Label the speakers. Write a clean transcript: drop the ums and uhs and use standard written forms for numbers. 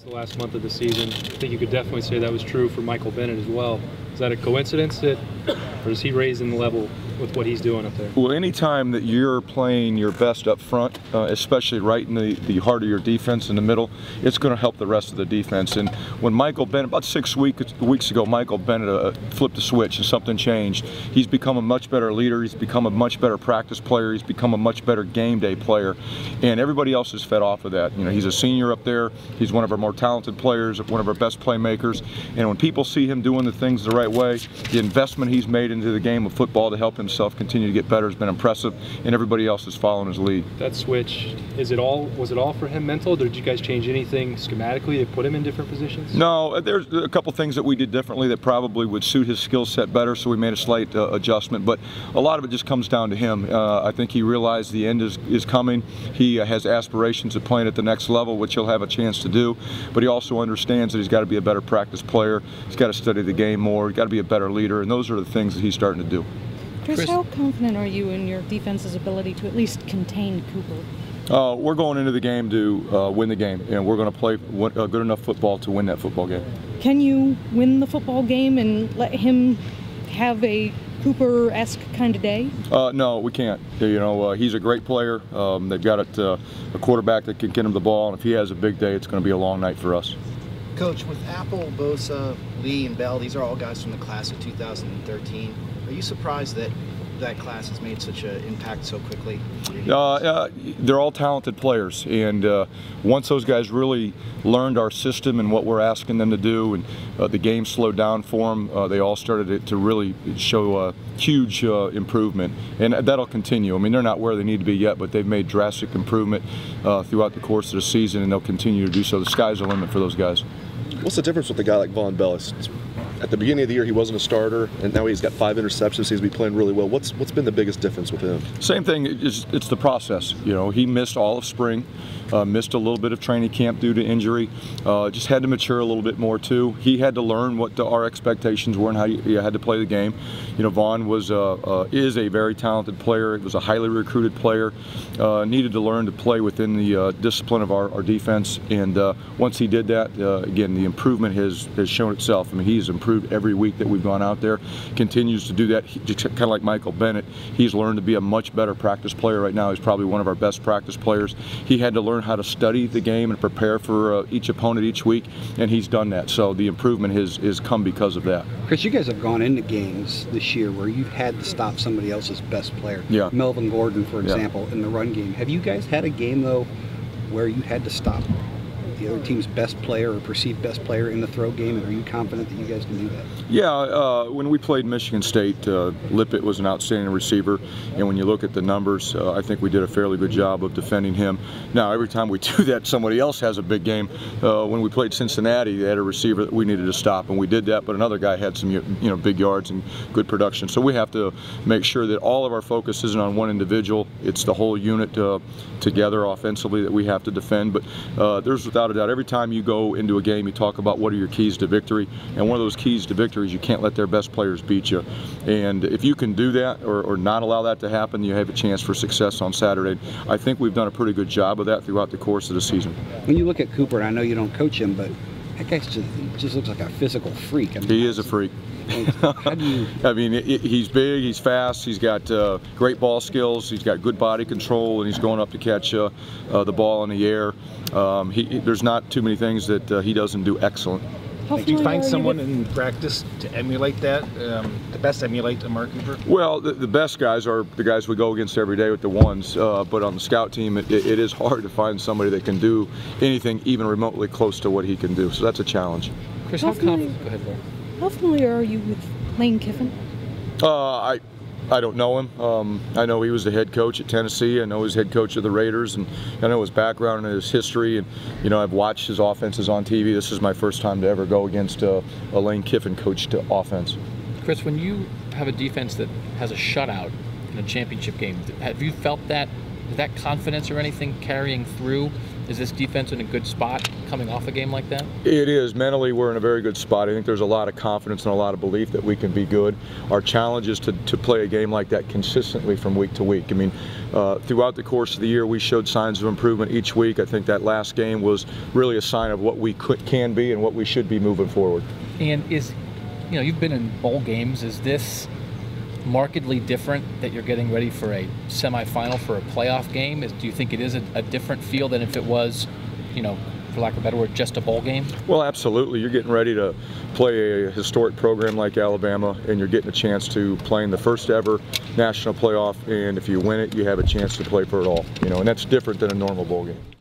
Speaker 1: The last month of the season, I think you could definitely say that was true for Michael Bennett as well. Is that a coincidence or is he raising the level with what he's doing up there?
Speaker 2: Well, anytime that you're playing your best up front, especially right in the heart of your defense in the middle, it's going to help the rest of the defense. And when Michael Bennett, about 6 weeks ago, Michael Bennett flipped a switch and something changed. He's become a much better leader. He's become a much better practice player. He's become a much better game day player. And everybody else has fed off of that. You know, he's a senior up there. He's one of our more talented players, one of our best playmakers. And when people see him doing the things the right way, the investment he's made into the game of football to help himself continue to get better has been impressive, and everybody else is following his lead.
Speaker 1: That switch, was it all for him mental, or did you guys change anything schematically to put him in different positions?
Speaker 2: No, there's a couple things that we did differently that probably would suit his skill set better, so we made a slight adjustment, but a lot of it just comes down to him. I think he realized the end is coming. He has aspirations of playing at the next level, which he'll have a chance to do, but he also understands that he's got to be a better practice player, he's got to study the game more, he's got to be a better leader, and those are the things that he's starting to do.
Speaker 3: Chris, how confident are you in your defense's ability to at least contain Cooper?
Speaker 2: We're going into the game to win the game, and we're going to play good enough football to win that football game.
Speaker 3: Can you win the football game and let him have a Cooper-esque kind of day?
Speaker 2: No, we can't. You know, he's a great player. They've got a quarterback that can get him the ball, and if he has a big day, it's going to be a long night for us.
Speaker 4: Coach, with Apple, Bosa, Lee, and Bell, these are all guys from the class of 2013. Are you surprised that that class has made such an impact so quickly?
Speaker 2: They're all talented players, and once those guys really learned our system and what we're asking them to do, and the game slowed down for them, they all started to really show a huge improvement, and that'll continue. I mean, they're not where they need to be yet, but they've made drastic improvement throughout the course of the season, and they'll continue to do so. The sky's the limit for those guys.
Speaker 5: What's the difference with a guy like Vonn Bell? At the beginning of the year, he wasn't a starter, and now he's got 5 interceptions. Seems to be playing really well. What's been the biggest difference with him?
Speaker 2: Same thing. It's the process. You know, he missed all of spring, missed a little bit of training camp due to injury. Just had to mature a little bit more too. He had to learn what our expectations were and how you had to play the game. You know, Vonn is a very talented player. He was a highly recruited player. Needed to learn to play within the discipline of our defense. And once he did that, again, the improvement has shown itself. I mean, he's improved every week that we've gone out there. Continues to do that. Just kind of like Michael Bennett, he's learned to be a much better practice player right now. He's probably one of our best practice players. He had to learn how to study the game and prepare for each opponent each week, and he's done that. So the improvement has come because of that.
Speaker 6: Chris, you guys have gone into games this year where you've had to stop somebody else's best player.
Speaker 2: Yeah.
Speaker 6: Melvin Gordon, for example, in the run game. Have you guys had a game, though, where you had to stop the other team's best player or perceived best player in the throw game, and are you confident that you guys can do that?
Speaker 2: Yeah, when we played Michigan State, Lippett was an outstanding receiver, and when you look at the numbers, I think we did a fairly good job of defending him. Now, every time we do that, somebody else has a big game. When we played Cincinnati, they had a receiver that we needed to stop, and we did that, but another guy had some big yards and good production. So we have to make sure that all of our focus isn't on one individual. It's the whole unit together offensively that we have to defend. But there's without a doubt, every time you go into a game, you talk about what are your keys to victory, and one of those keys to victory is you can't let their best players beat you. And if you can do that or not allow that to happen, you have a chance for success on Saturday. I think we've done a pretty good job of that throughout the course of the season.
Speaker 6: When you look at Cooper, and I know you don't coach him, but that guy just looks like a physical freak. I mean,
Speaker 2: he is a freak.
Speaker 6: How do you...
Speaker 2: I mean, he's big, he's fast, he's got great ball skills, he's got good body control, and he's going up to catch the ball in the air. There's not too many things that he doesn't do excellent.
Speaker 7: Did you find someone in practice to emulate that, to best emulate Amari Cooper?
Speaker 2: Well, the best guys are the guys we go against every day with the ones, but on the scout team, it is hard to find somebody that can do anything even remotely close to what he can do, so that's a challenge.
Speaker 1: Chris, how confident? Go ahead, Laura.
Speaker 3: How familiar are you with Lane Kiffin?
Speaker 2: I don't know him. I know he was the head coach at Tennessee. I know he's head coach of the Raiders, and I know his background and his history. And I've watched his offenses on TV. This is my first time to ever go against a Lane Kiffin coached offense.
Speaker 8: Chris, when you have a defense that has a shutout in a championship game, have you felt that confidence or anything carrying through Is this defense in a good spot coming off a game like that?
Speaker 2: It is. Mentally, we're in a very good spot. I think there's a lot of confidence and a lot of belief that we can be good. Our challenge is to play a game like that consistently from week to week. I mean, throughout the course of the year, we showed signs of improvement each week. I think that last game was really a sign of what we can be and what we should be moving forward.
Speaker 8: And you've been in bowl games. Is this markedly different that you're getting ready for a semifinal for a playoff game? Do you think it is a different feel than if it was, for lack of a better word, just a bowl game?
Speaker 2: Well, absolutely. You're getting ready to play a historic program like Alabama, and you're getting a chance to play in the first ever national playoff, and if you win it, you have a chance to play for it all. And that's different than a normal bowl game.